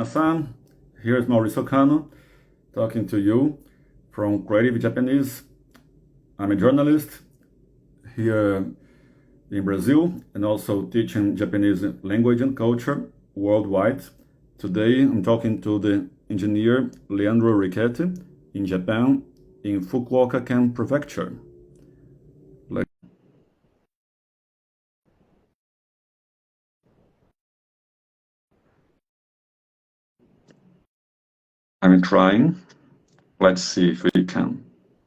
San, here's Mauricio Kano talking to you from Creative Japanese. I'm a journalist here in Brazil and also teaching Japanese language and culture worldwide. Today I'm talking to the engineer Leandro Riquetti in Japan in Fukuoka-ken prefecture. Like, I'm trying. Let's see if we can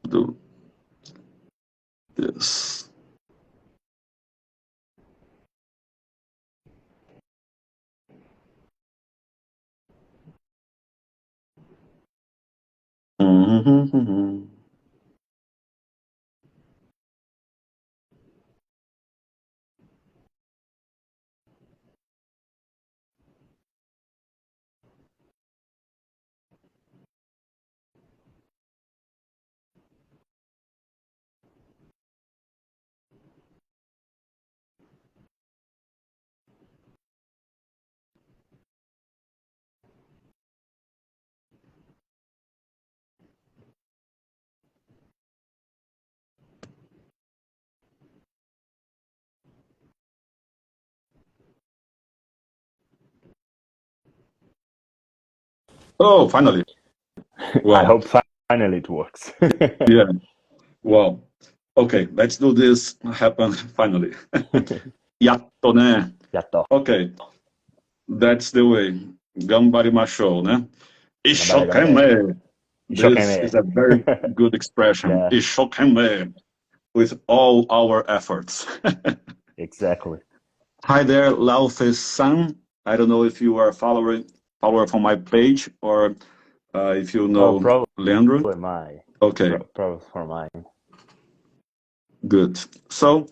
do this. Mhm. Oh, finally. I Well, hope finally it works. yeah. Well, okay, let's do this happen finally. Yatto, né? やっと。Okay, that's the way. Gambarimashou, né? 頑張れ頑張れ。Ishokenme. This is 一生懸命。a very good expression. Yeah, Ishokenme. With all our efforts. exactly. Hi there, Laofe-san. I don't know if you are a follower from my page or if you Oh, know probably Leandro. mine. Okay, Probably for mine. good. So,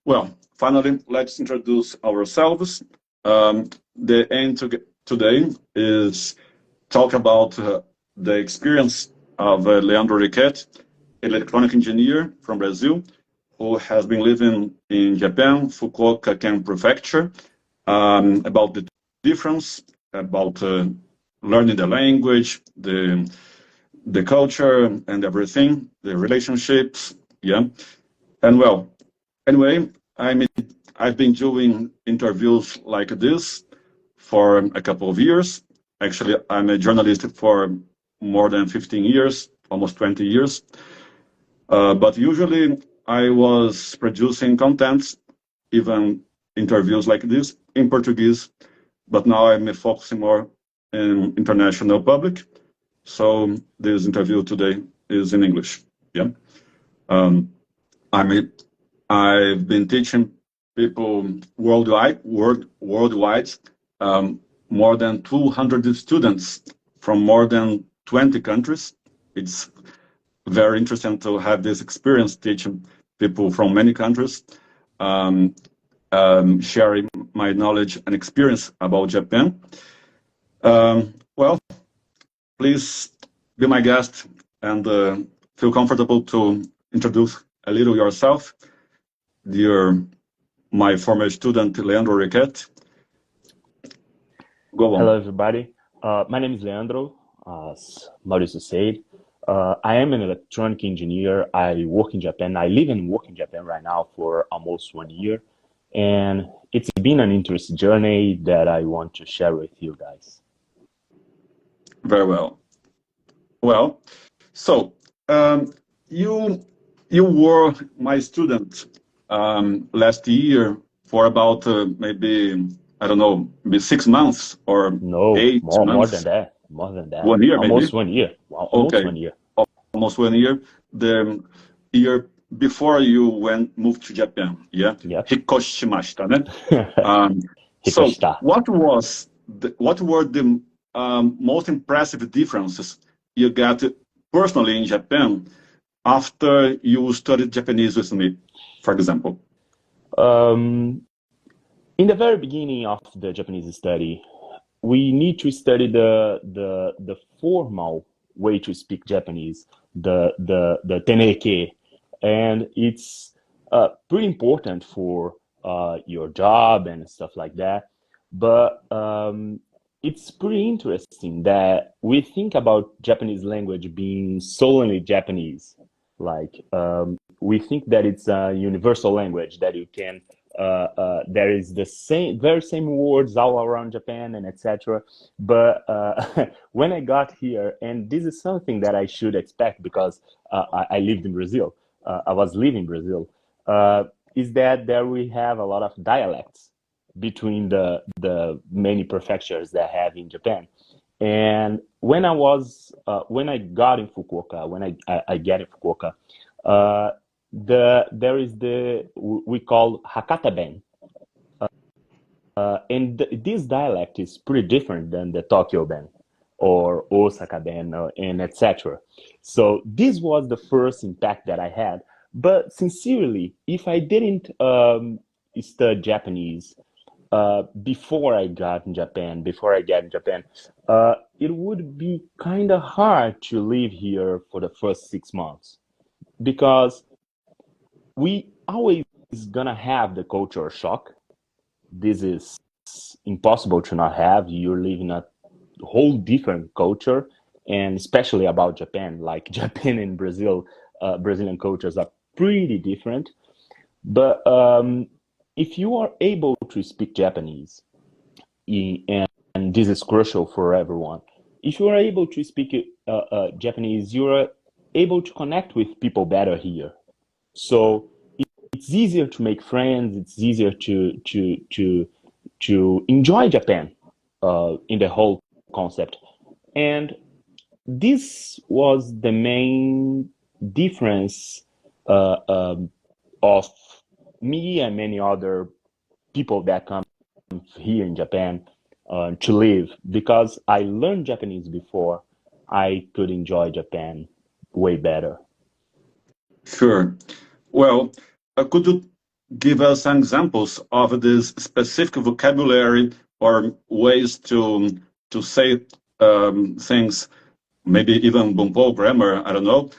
well, finally, let's introduce ourselves. The aim today is talk about the experience of Leandro Riquet, electronic engineer from Brazil, who has been living in Japan, Fukuoka-ken prefecture, about the difference, about learning the language, the culture and everything, the relationships, yeah. And well, anyway, I mean, I've been doing interviews like this for a couple of years. Actually, I'm a journalist for more than 15 years, almost 20 years. But usually I was producing contents, even interviews like this in Portuguese. But now I'm focusing more in international public. So this interview today is in English. Yeah. Um, I'm I've been teaching people worldwide, um, more than 200 students from more than 20 countries. It's very interesting to have this experience teaching people from many countries, um, sharing my knowledge and experience about Japan. Well, please be my guest and feel comfortable to introduce a little yourself, dear my former student Leandro Riquet. Go Hello, on. everybody. My name is Leandro, as Mauricio said. I am an electronic engineer. I work in Japan. I live and work in Japan right now for almost 1 year. And it's been an interesting journey that I want to share with you guys. Very well. Well, so um, you you were my student last year for about maybe I don't know, maybe 6 months or No, eight more than months, that, more than that. 1 year maybe. Almost 1 year. Wow, almost Okay, 1 year. almost 1 year. The year before you went moved to Japan, yeah, Yep. hikoshimashita, ne? Um, so Hikoshita. what were the most impressive differences you got personally in Japan after you studied Japanese with me, for example? Um, in the very beginning of the Japanese study, we need to study the formal way to speak Japanese, the teneke, and it's pretty important for your job and stuff like that. But it's pretty interesting that we think about Japanese language being solely Japanese. Like we think that it's a universal language that you can. There is the very same words all around Japan and etc. But when I got here, and this is something that I should expect because I lived in Brazil. I was living in Brazil. Is that there we have a lot of dialects between the many prefectures that I have in Japan. And when I got in Fukuoka, I get in Fukuoka, uh, there is we call Hakata Ben, and this dialect is pretty different than the Tokyo Ben or Osaka Ben and etc. So this was the first impact that I had. But sincerely, if I didn't study Japanese before I got in Japan, before I get in Japan, it would be kind of hard to live here for the first 6 months because we always gonna have the culture shock. This is impossible to not have. You're living a whole different culture, and especially about Japan. Like Japan and Brazil, Brazilian cultures are pretty different. But if you are able to speak Japanese, and this is crucial for everyone. If you are able to speak Japanese, you are able to connect with people better here. So it's easier to make friends. It's easier to enjoy Japan in the whole concept. And this was the main difference of me and many other people that come here in Japan to live because I learned Japanese before I could enjoy Japan way better. Sure. Well, could you give us some examples of this specific vocabulary or ways to say things, maybe even Bumpo grammar, I don't know,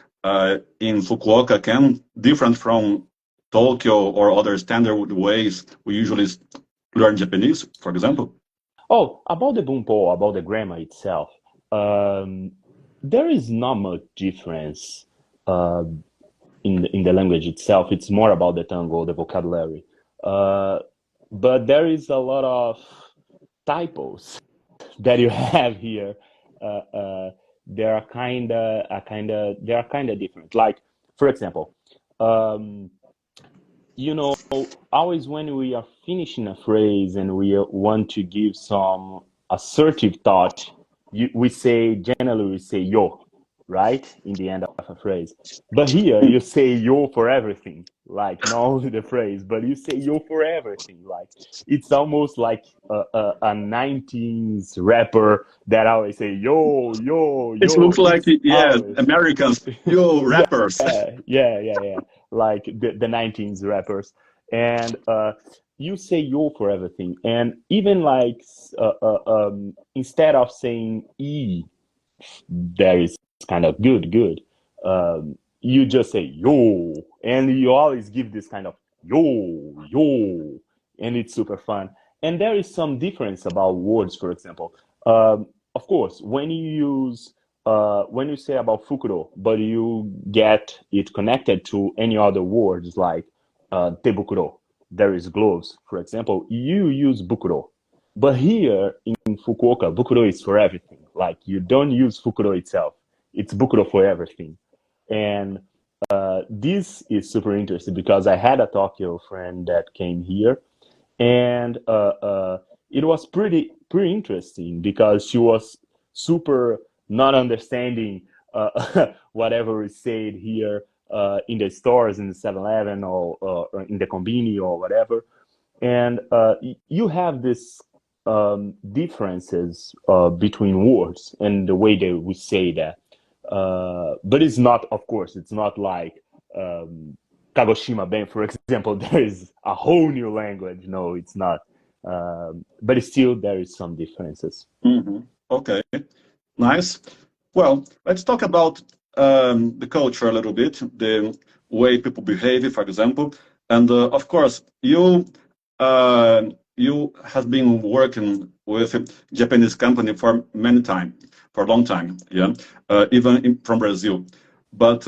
in Fukuoka-ken, different from Tokyo or other standard ways we usually learn Japanese, for example? Oh, about the Bumpo, about the grammar itself, um, there is not much difference uh, in the language itself. It's more about the tango, the vocabulary. Uh, but there is a lot of typos that you have here. Uh, uh, they are kind of different. Like, for example, um, you know, always when we are finishing a phrase and we want to give some assertive thought, we say generally we say yo, right, in the end of a phrase. But here you say yo for everything, like not only the phrase, but you say yo for everything. Like it's almost like a 19s rapper that always say yo, yo, It looks yo. like, It's yeah, always Americans, yo, yeah, rappers. yeah. Like the 19s rappers, and you say yo for everything, and even like instead of saying e, there is kind of good. You just say yo, and you always give this kind of yo, and it's super fun. And there is some difference about words, for example. Of course, when you say about fukuro, but you get it connected to any other words like tebukuro, there is gloves, for example, you use bukuro. But here in Fukuoka, bukuro is for everything. Like you don't use fukuro itself; it's bukuro for everything. And this is super interesting because I had a Tokyo friend that came here, and it was pretty interesting because she was super not understanding whatever is said here in the stores in the 7-Eleven or in the convenience or whatever. And you have this differences between words and the way that we say that. But it's not, of course, it's not like Kagoshima Ben, for example. There is a whole new language. No, it's not. But still, there is some differences. Hmm. Okay, nice. Well, let's talk about the culture a little bit, the way people behave, for example. And of course, you you have been working with a Japanese company for many time, for a long time, yeah, from Brazil. But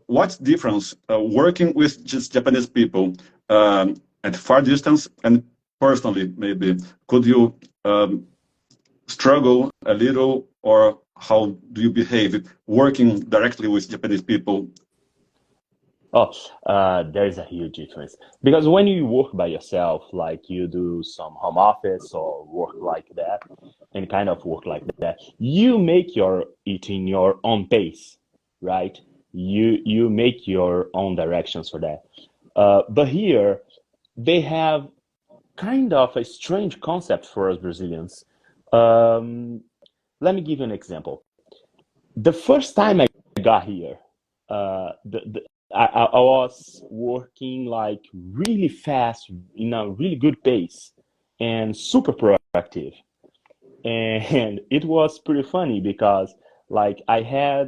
what's difference working with just Japanese people at far distance and personally, maybe? Could you struggle a little, or how do you behave working directly with Japanese people? Oh, there's a huge difference because when you work by yourself, like you do some home office or work like that, and kind of work like that, you make your it in your own pace, right? You make your own directions for that. But here they have kind of a strange concept for us Brazilians. Um, Let me give you an example. The first time I got here, I was working like really fast in a really good pace and super proactive. And it was pretty funny because like I had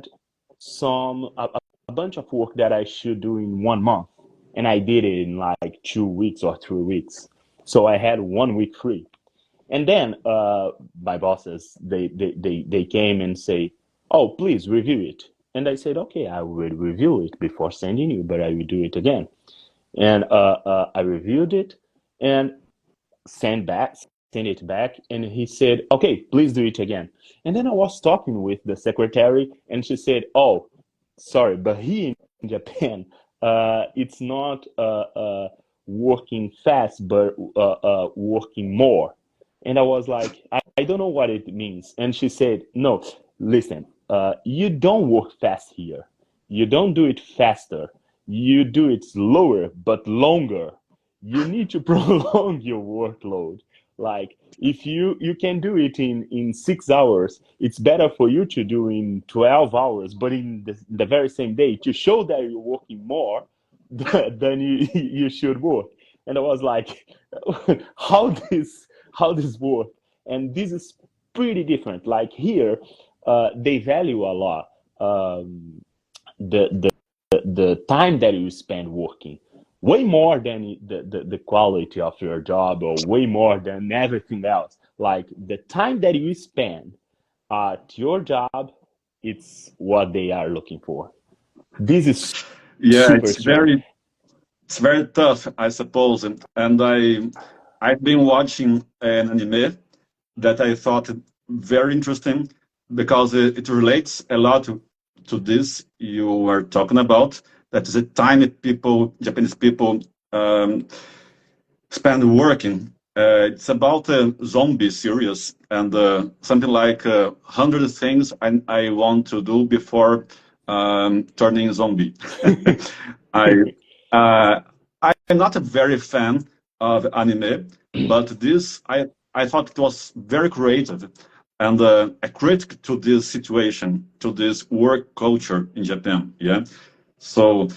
a bunch of work that I should do in 1 month, and I did it in like 2 weeks or 3 weeks. So I had 1 week free. And then my bosses they came and say, "Oh, please review it." And I said, "Okay, I will review it before sending you, but I will do it again." And I reviewed it and sent back, sent it back, and he said, "Okay, please do it again." And then I was talking with the secretary, and she said, "Oh, sorry, but here in Japan, it's not working fast, but working more." And I was like, I don't know what it means. And she said, "No, listen, you don't work fast here. You don't do it faster. You do it slower, but longer. You need to prolong your workload. Like if you can do it in 6 hours, it's better for you to do in 12 hours, but in the very same day to show that you're working more than you should work." And I was like, how this work? And this is pretty different. Like here, they value a lot the the time that you spend working, way more than the quality of your job, or way more than everything else. Like the time that you spend at your job, it's what they are looking for. This is Yeah, super strange. it's very tough, I suppose. And I've been watching an anime that I thought very interesting because it relates a lot to this you were talking about. That is the time that Japanese people, um, spend working. It's about a zombie series and something like 100 things I want to do before turning zombie. I uh, I'm not a very fan of anime, but this I thought it was very creative and a critic to this situation, to this work culture in Japan. Yeah, so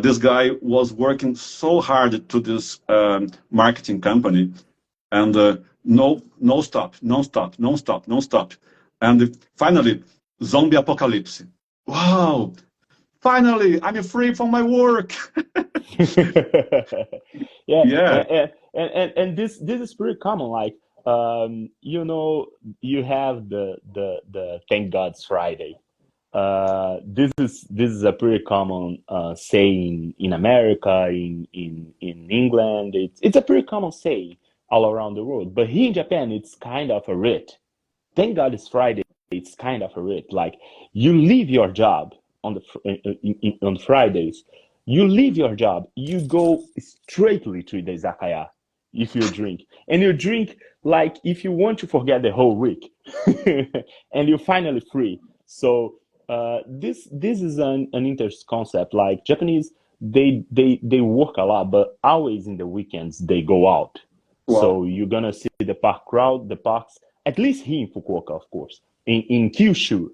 this guy was working so hard to this marketing company, and no stop, non stop, non stop, non stop, and finally, zombie apocalypse. Wow! Finally, I'm free from my work. Yeah, Yeah. and this is pretty common. Like you have the Thank God's Friday. This is a pretty common saying in America, in England. It's a pretty common saying all around the world. But here in Japan, it's kind of a rite. Thank God it's Friday. It's kind of a rite. Like you leave your job on on Fridays. You leave your job. You go straightly to the izakaya if you drink, and you drink like if you want to forget the whole week, and you're finally free. So this is an interesting concept. Like Japanese, they work a lot, but always in the weekends they go out. Wow. So you're gonna see the park crowd, the parks, at least here in Fukuoka, of course, in Kyushu,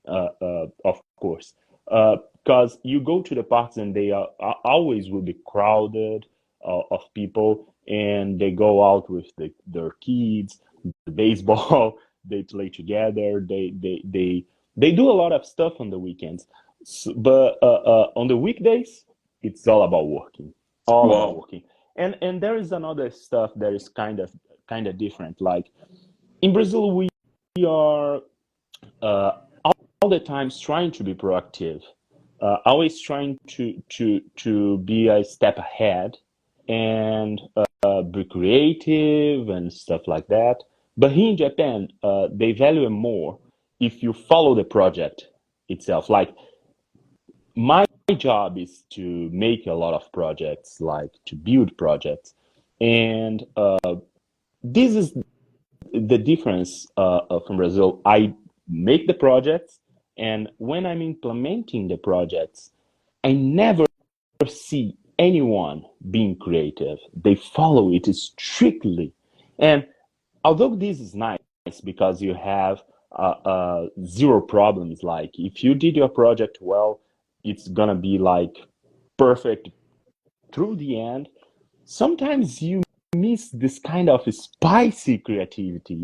of course, because you go to the parks and they always will be crowded of people, and they go out with their kids, the baseball, they play together, they do a lot of stuff on the weekends, but on the weekdays, it's all about working, all about Wow. working. And there is another stuff that is kind of different. Like in Brazil, we are uh, all the times trying to be proactive, always trying to be a step ahead and be creative and stuff like that. But here in Japan, they value it more if you follow the project itself. Like my job is to make a lot of projects, like to build projects, and this is the difference from Brazil. I make the projects, and when I'm implementing the projects, I never see anyone being creative. They follow it strictly. And although this is nice because you have zero problems, like if you did your project well, it's gonna be like perfect through the end. Sometimes you miss this kind of spicy creativity,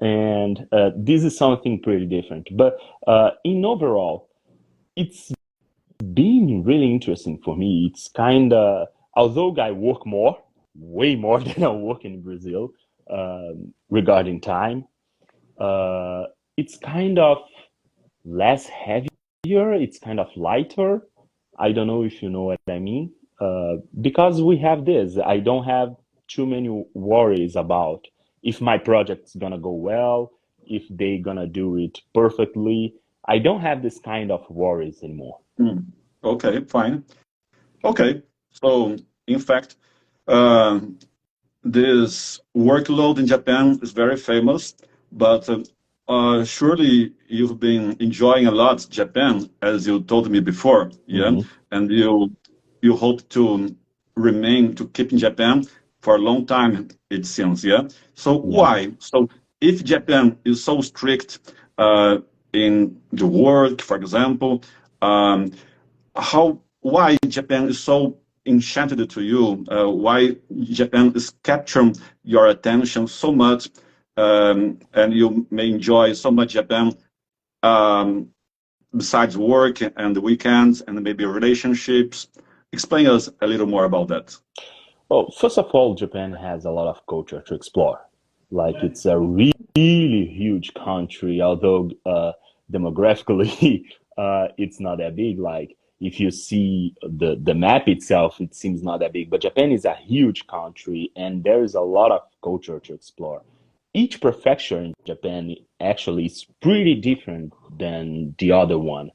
and this is something pretty different. But in overall, it's been really interesting for me. It's kind of, although I work more, way more than I work in Brazil regarding time, uh, it's kind of less heavier. It's kind of lighter. I don't know if you know what I mean. Because we have this, I don't have too many worries about if my project's gonna go well, if they gonna do it perfectly. I don't have this kind of worries anymore. Mm. Okay, fine. Okay, so in fact, uh, this workload in Japan is very famous, but surely you've been enjoying a lot Japan, as you told me before, yeah, Hmm. and you hope to remain to keep in Japan for a long time, it seems, yeah. So Yeah. why? So if Japan is so strict in the work, for example, um, how why Japan is so enchanted to you? Why Japan is capturing your attention so much, and you may enjoy so much Japan um, besides work and the weekends and maybe relationships. Explain us a little more about that. Well, first of all, Japan has a lot of culture to explore. Like it's a really huge country, although demographically it's not that big. Like if you see the map itself, it seems not that big. But Japan is a huge country, and there is a lot of culture to explore. Each prefecture in Japan actually is pretty different than the other one.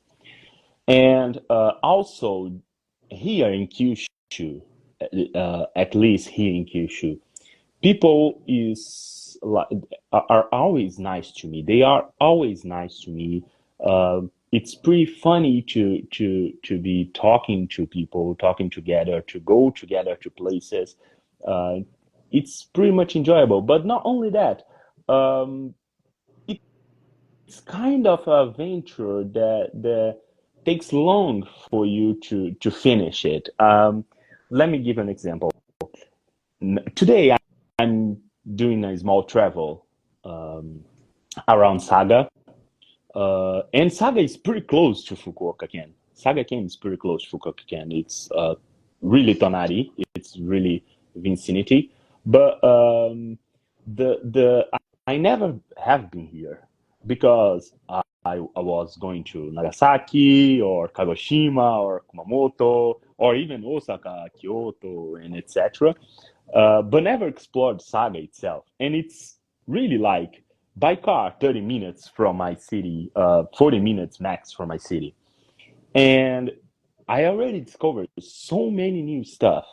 And also here in Kyushu, at least here in Kyushu, people is like are always nice to me. They are always nice to me. It's pretty funny to be talking to people, talking together, to go together to places. Uh, it's pretty much enjoyable. But not only that, um, it's kind of a venture that takes long for you to finish it. Let me give an example. Today, I'm doing a small travel um, around Saga, and Saga is pretty close to Fukuoka-ken. Saga-ken is pretty close to Fukuoka-ken. It's really Tonari. It's really vicinity. But the I never have been here because I was going to Nagasaki or Kagoshima or Kumamoto or even Osaka, Kyoto, and etc. But never explored Saga itself. And it's really like by car 30 minutes from my city, 40 minutes max from my city. And I already discovered so many new stuff.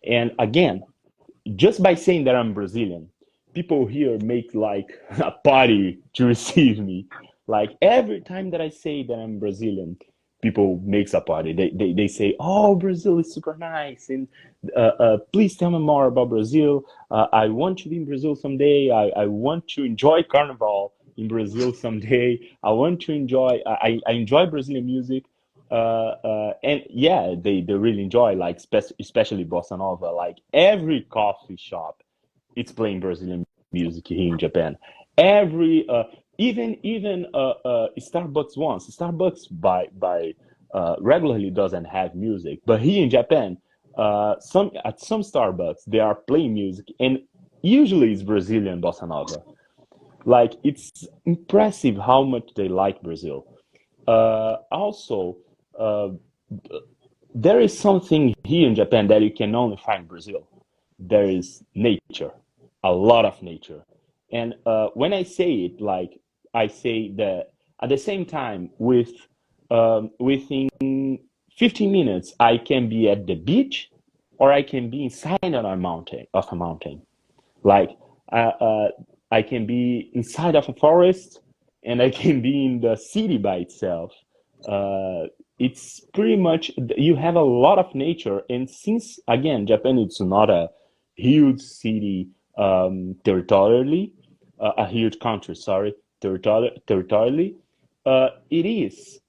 And again, just by saying that I'm Brazilian, people here make like a party to receive me. Like every time that I say that I'm Brazilian, people makes a party. They say, "Oh, Brazil is super nice," and please tell me more about Brazil. I want to be in Brazil someday. I want to enjoy Carnival in Brazil someday. I want to enjoy. I enjoy Brazilian music. And yeah, they really enjoy like especially bossa nova. Like every coffee shop, it's playing Brazilian music here in Japan. Every even Starbucks once Starbucks by regularly doesn't have music, but here in Japan, Some at some Starbucks they are playing music, and usually it's Brazilian bossa nova. Like it's impressive how much they like Brazil. Also, uh, there is something here in Japan that you can only find in Brazil. There is nature, a lot of nature. And when I say it, like I say that at the same time, within 15 minutes, I can be at the beach, or I can be inside of a mountain. Like uh, uh, I can be inside of a forest, and I can be in the city by itself. Uh, it's pretty much you have a lot of nature, and since again Japan it's not a huge city territorially, a huge country, sorry, territorially, it is.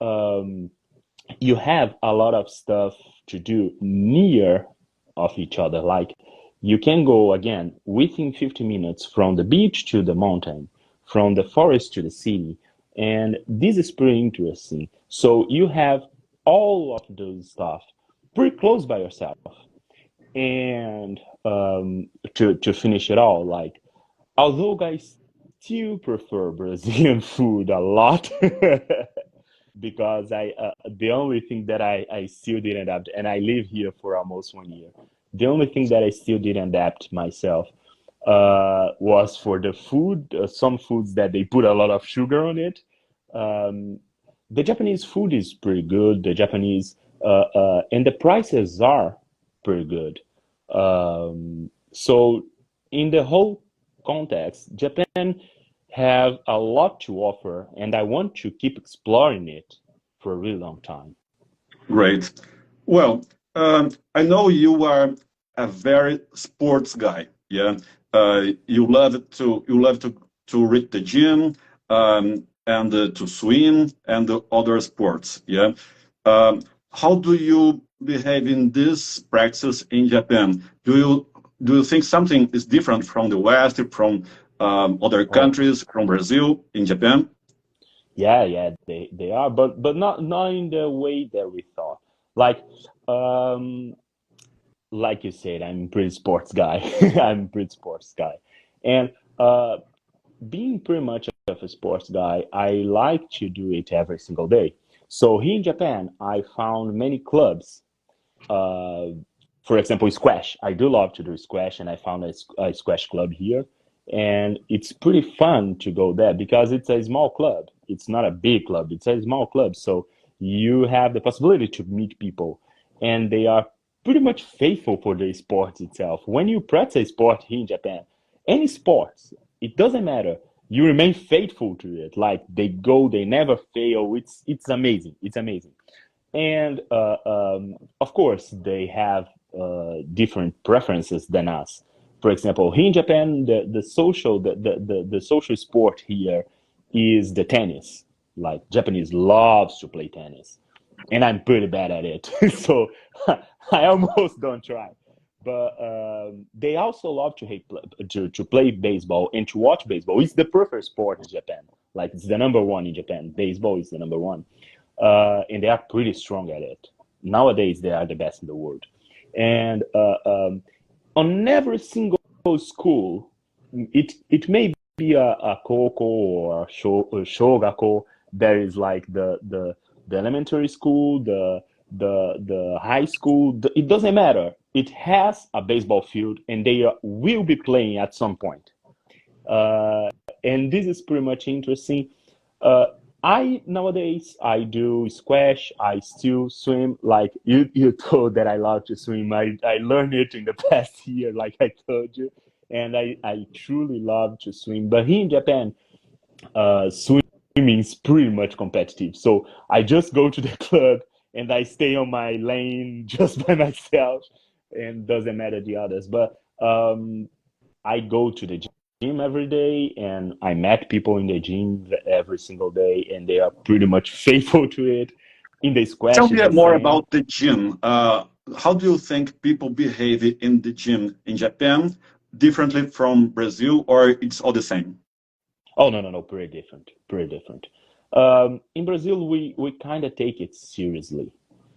You have a lot of stuff to do near of each other. Like you can go again within 50 minutes from the beach to the mountain, from the forest to the city. And this is pretty interesting. So you have all of those stuff pretty close by yourself. And to finish it all, like although I still prefer Brazilian food a lot, because I the only thing that I still didn't adapt, and I live here for almost 1 year. The only thing that I still didn't adapt myself was for the food. Some foods that they put a lot of sugar on it. Um, the Japanese food is pretty good. The Japanese and the prices are pretty good. So in the whole context, Japan have a lot to offer, and I want to keep exploring it for a really long time. Great. Well, I know you are a very sports guy. Yeah, you love to reach the gym and to swim and the other sports. Yeah. Um, how do you behave in this practice in Japan? Do you think something is different from the West, from other Oh, countries, from Brazil in Japan? yeah, yeah, they are, but not in the way that we thought. Like, um, like you said, I'm a pretty sports guy. I'm a pretty sports guy, and uh, being pretty much of a sports guy, I like to do it every single day. So here in Japan, I found many clubs. Uh, for example, squash. I do love to do squash, and I found a squash club here, and it's pretty fun to go there because it's a small club. It's not a big club. It's a small club, so you have the possibility to meet people, and they are pretty much faithful for the sport itself. When you practice a sport here in Japan, any sports, it doesn't matter. You remain faithful to it. Like they go, they never fail. It's amazing. It's amazing. And of course, they have different preferences than us. For example, here in Japan, the social sport here is the tennis. Like Japanese loves to play tennis, and I'm pretty bad at it, so I almost don't try. But they also love to play baseball and to watch baseball. It's the preferred sport in Japan. Like it's the number one in Japan. Baseball is the number one, and they are pretty strong at it. Nowadays, they are the best in the world. And on every single school, it may be a koko or a shogako. There is like the elementary school, the high school. It doesn't matter. It has a baseball field, and they will be playing at some point. Uh, and this is pretty much interesting. Uh, I nowadays I do squash. I still swim. Like you told that I love to swim. I learned it in the past year, like I told you, and I truly love to swim. But here in Japan, swimming is pretty much competitive. So I just go to the club and I stay on my lane just by myself, and doesn't matter the others. But I go to the gym every day, and I met people in the gym every single day, and they are pretty much faithful to it. In the Tell squash, me is the more same. about the gym. How do you think people behave in the gym in Japan differently from Brazil, or it's all the same? Oh no, no, no, pretty different, pretty different. In Brazil, we kind of take it seriously.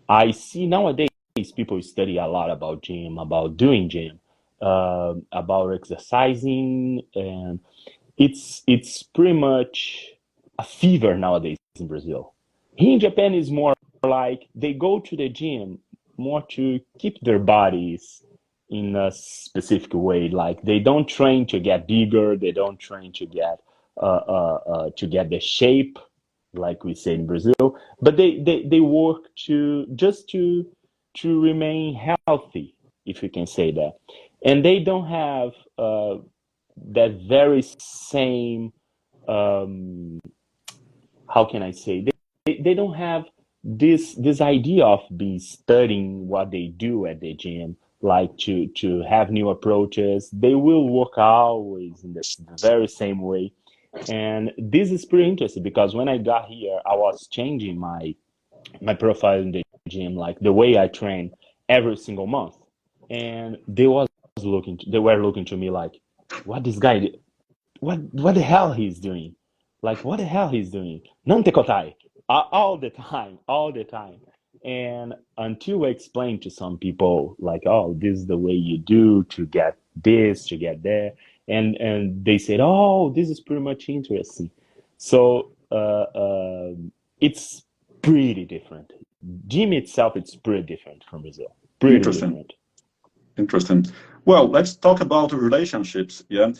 I see nowadays Japanese people study a lot about gym, about doing gym, about exercising, and it's pretty much a fever nowadays in Brazil. Here in Japan is more like they go to the gym more to keep their bodies in a specific way. Like they don't train to get bigger, they don't train to get the shape, like we say in Brazil, but they work to just to remain healthy, if you can say that. And they don't have that very same um, how can I say they don't have this idea of being studying what they do at the gym, like to have new approaches. They will work always in the very same way. And this is pretty interesting because when I got here, I was changing my profile in the gym, like the way I train every single month. And they were looking to me like, what this guy what the hell he's doing? Like what the hell he's doing? Nante kotai. All the time, all the time. And until I explain to some people like, oh, this is the way you do to get this, to get there, and they said, oh, this is pretty much interesting. So it's pretty different. Gym itself, it's pretty different from Brazil. Pretty Interesting. different. Interesting. Well, let's talk about relationships. Yeah,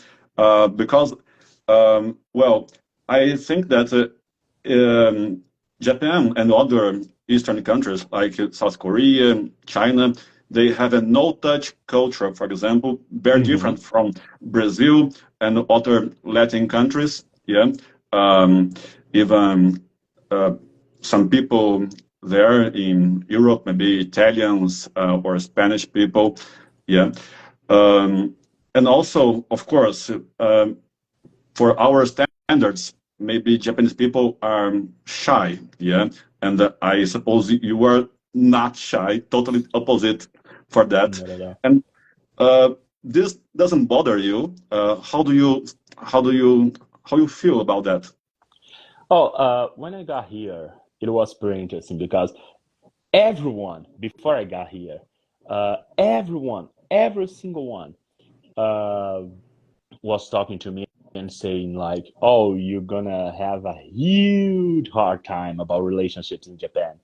because well, I think that Japan and other Eastern countries like South Korea, China, they have a no-touch culture. For example, very Hmm. different from Brazil and other Latin countries. Yeah, um, even uh, some people there in Europe, maybe Italians or Spanish people. Yeah. Um, and also, of course, for our standards, maybe Japanese people are shy. Yeah. And I suppose you are not shy, totally opposite for that. Not at all. And uh, this doesn't bother you. How do you, how you feel about that? Oh, when I got here, it was pretty interesting because everyone before I got here, everyone, every single one, uh, was talking to me and saying like, "Oh, you're gonna have a huge hard time about relationships in Japan."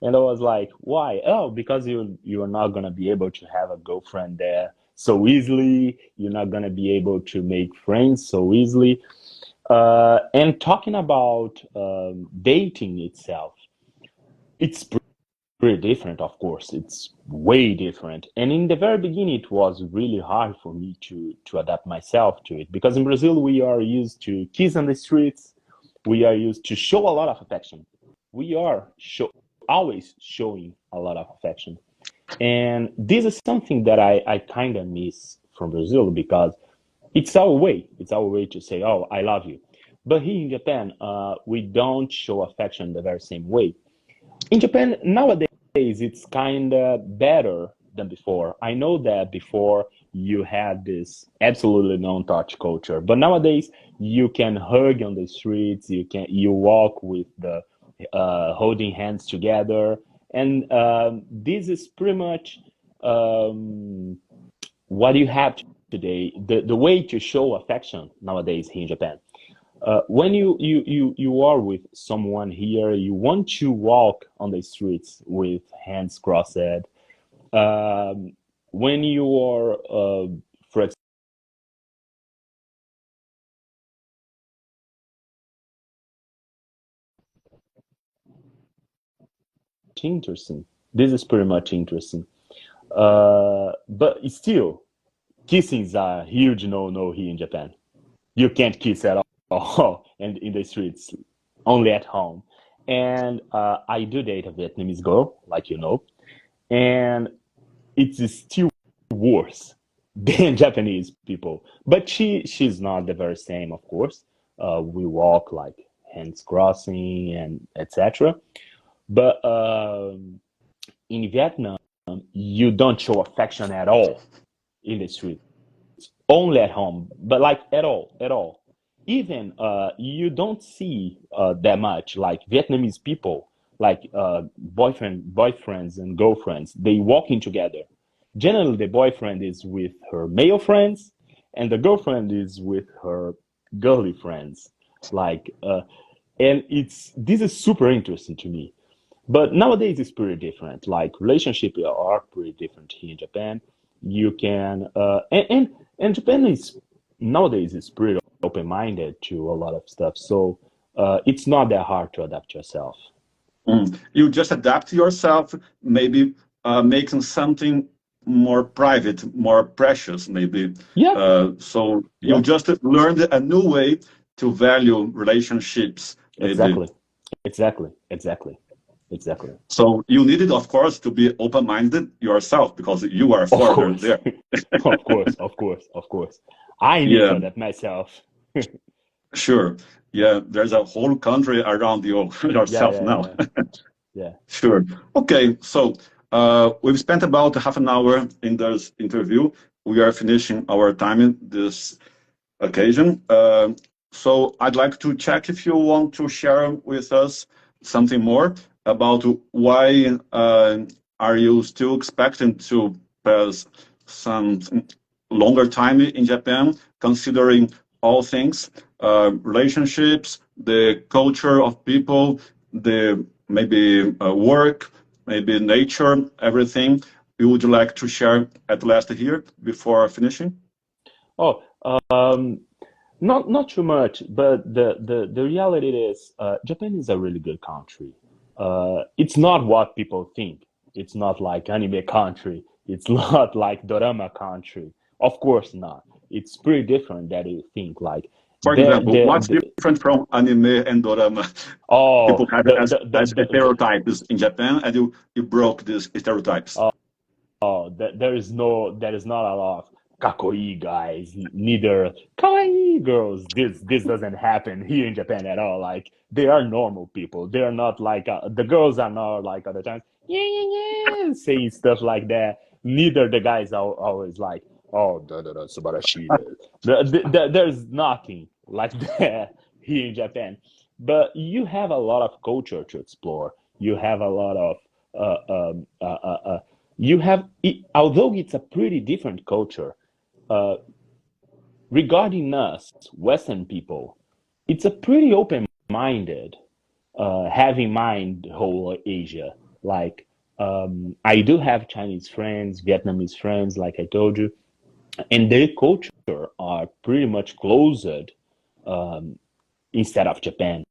And I was like, "Why?" Oh, because you're not gonna be able to have a girlfriend there so easily. You're not gonna be able to make friends so easily. And talking about dating itself, it's pretty different, of course. It's way different. And in the very beginning, it was really hard for me to adapt myself to it because in Brazil, we are used to kiss on the streets. We are used to show a lot of affection. We are always showing a lot of affection. And this is something that I kind of miss from Brazil because it's our way. It's our way to say, "Oh, I love you." But here in Japan, we don't show affection the very same way. In Japan nowadays, it's kind of better than before. I know that before you had this absolutely non-touch culture, but nowadays you can hug on the streets. You walk with the holding hands together, and this is pretty much um, what you have today. The way to show affection nowadays here in Japan. When you are with someone here, you want to walk on the streets with hands crossed. When you are, for example, interesting. This is pretty much interesting. But still, kissing is a huge no-no here in Japan. You can't kiss at all and in the streets, only at home. And I do date a Vietnamese girl, like you know, and it's still worse than Japanese people. But she's not the very same, of course. We walk like hands crossing and etc. But in Vietnam, you don't show affection at all in the street, only at home, but like at all, at all. Even you don't see that much like Vietnamese people. like boyfriends and girlfriends, they walking together. Generally, the boyfriend is with her male friends, and the girlfriend is with her girly friends. Like, and it's this is super interesting to me. But nowadays it's pretty different. Like relationships are pretty different here in Japan. You can and Japan is nowadays is pretty open-minded to a lot of stuff. So it's not that hard to adapt yourself. You just adapt yourself, maybe making something more private, more precious, maybe. Yeah, So you yeah, just learned a new way to value relationships, maybe. exactly, exactly, exactly, exactly. So you needed, of course, to be open-minded yourself because you are a Of foreigner course, there. of course, of course, of course. I need Yeah, to adapt myself. sure. Yeah, there's a whole country around you Yeah, yourself yeah, now. yeah, yeah. Sure. Okay, so we've spent about half an hour in this interview. We are finishing our time in this occasion. So I'd like to check if you want to share with us something more about why are you still expecting to pass some longer time in Japan, considering all things, relationships, the culture of people, the maybe work, maybe nature, everything. You would like to share at last here before finishing? Oh, um, not too much, but the reality is, Japan is a really good country. It's not what people think. It's not like anime country. It's not like dorama country. Of course not. It's pretty different than you think. Like For example, what's different from anime and dorama? oh People have it as stereotypes in Japan, and you broke these stereotypes. oh, there is not a lot of kakoi guys, neither kawaii girls. This doesn't happen here in Japan at all. Like they are normal people. They are not like the girls are not like other times. Yeah, yeah, yeah, saying stuff like that. Neither the guys are always like, oh, da subarashi. There's nothing like that here in Japan. But you have a lot of culture to explore. You have a lot of you have although it's a pretty different culture uh, regarding us western people, it's a pretty open-minded, have in mind whole Asia. Like I do have Chinese friends, Vietnamese friends, like I told you, and their culture are pretty much closed, instead of Japan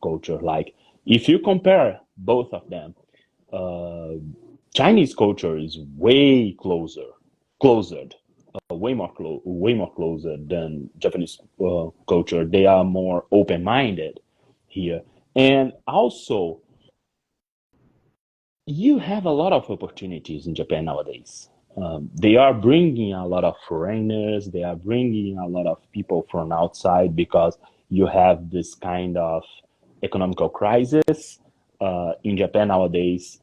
culture. Like if you compare both of them, uh, Chinese culture is closer, way more closer than Japanese culture. They are more open-minded here, and also you have a lot of opportunities in Japan nowadays. They are bringing a lot of foreigners. They are bringing a lot of people from outside because you have this kind of economical crisis in Japan nowadays.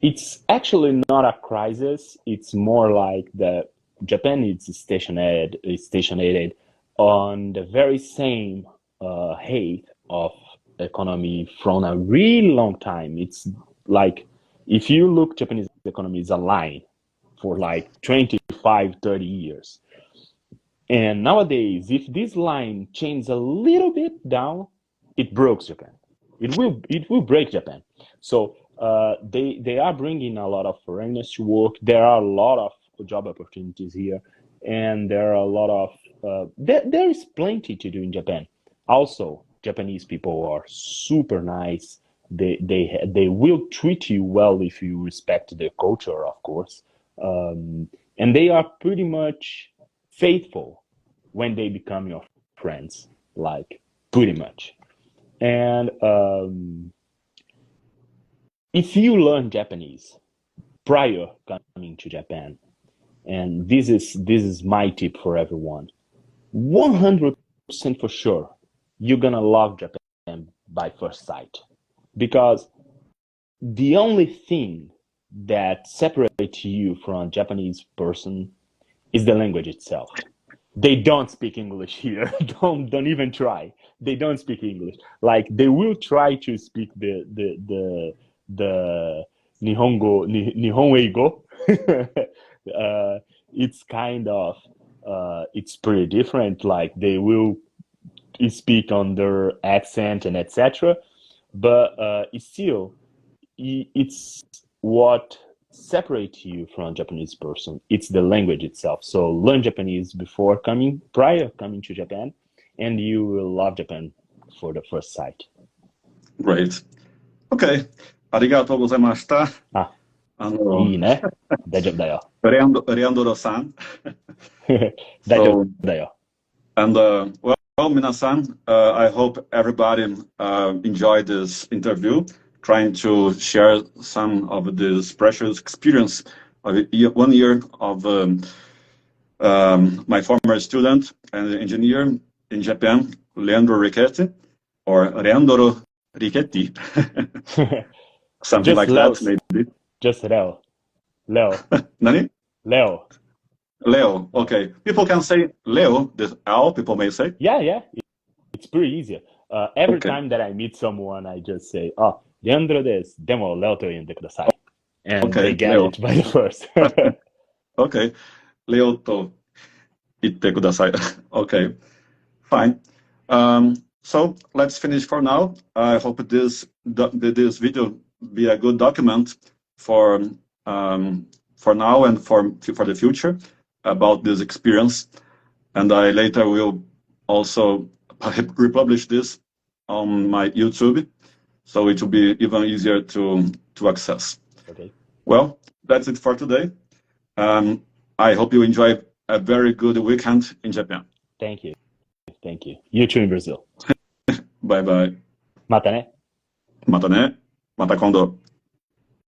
It's actually not a crisis. It's more like the Japan is stationed on the very same height of economy from a really long time. It's like if you look Japanese economy is a line for like 25, 30 years. And nowadays, if this line changes a little bit down, it breaks Japan. It will break Japan. So they are bringing a lot of foreigners to work. There are a lot of job opportunities here, and there are a lot of there is plenty to do in Japan. Also, Japanese people are super nice. They will treat you well if you respect their culture, of course, and they are pretty much faithful when they become your friends, like pretty much. And if you learn Japanese prior coming to Japan, and this is my tip for everyone, 100% for sure, you're gonna love Japan by first sight, because the only thing that separates you from a Japanese person is the language itself. They don't speak English here. Don't even try. they don't speak English. Like they will try to speak the Nihongo. It's kind of it's pretty different. Like they will speak on their accent and etc. But still, it's what separates you from a Japanese person. It's the language itself. So learn Japanese prior coming to Japan, and you will love Japan for the first sight. Great. Okay. ありがとうございました。あ、いいね。大丈夫だよ。レアンドロさん。大丈夫だよ。And well, minasan, I hope everybody enjoyed this interview, trying to share some of this precious experience of 1 year of my former student and engineer in Japan, Leandro Riquetti, or Leandro Riquetti, something like that, maybe. Just Leo. Nani? Leo. Leo, okay. People can say Leo, this L, people may say. Yeah. It's pretty easy. Every time that I meet someone, I just say, Leandro desu, demo Leo to yonde kudasai. And they get Leo. It by the first. Okay. Leo to itte kudasai. Okay. Fine. So let's finish for now. I hope this video be a good document for now and for the future about this experience. And I later will also republish this on my YouTube, so it will be even easier to access. Okay. Well, that's it for today. I hope you enjoy a very good weekend in Japan. Thank you. You too in Brazil. Bye bye. またね。またね。また今度。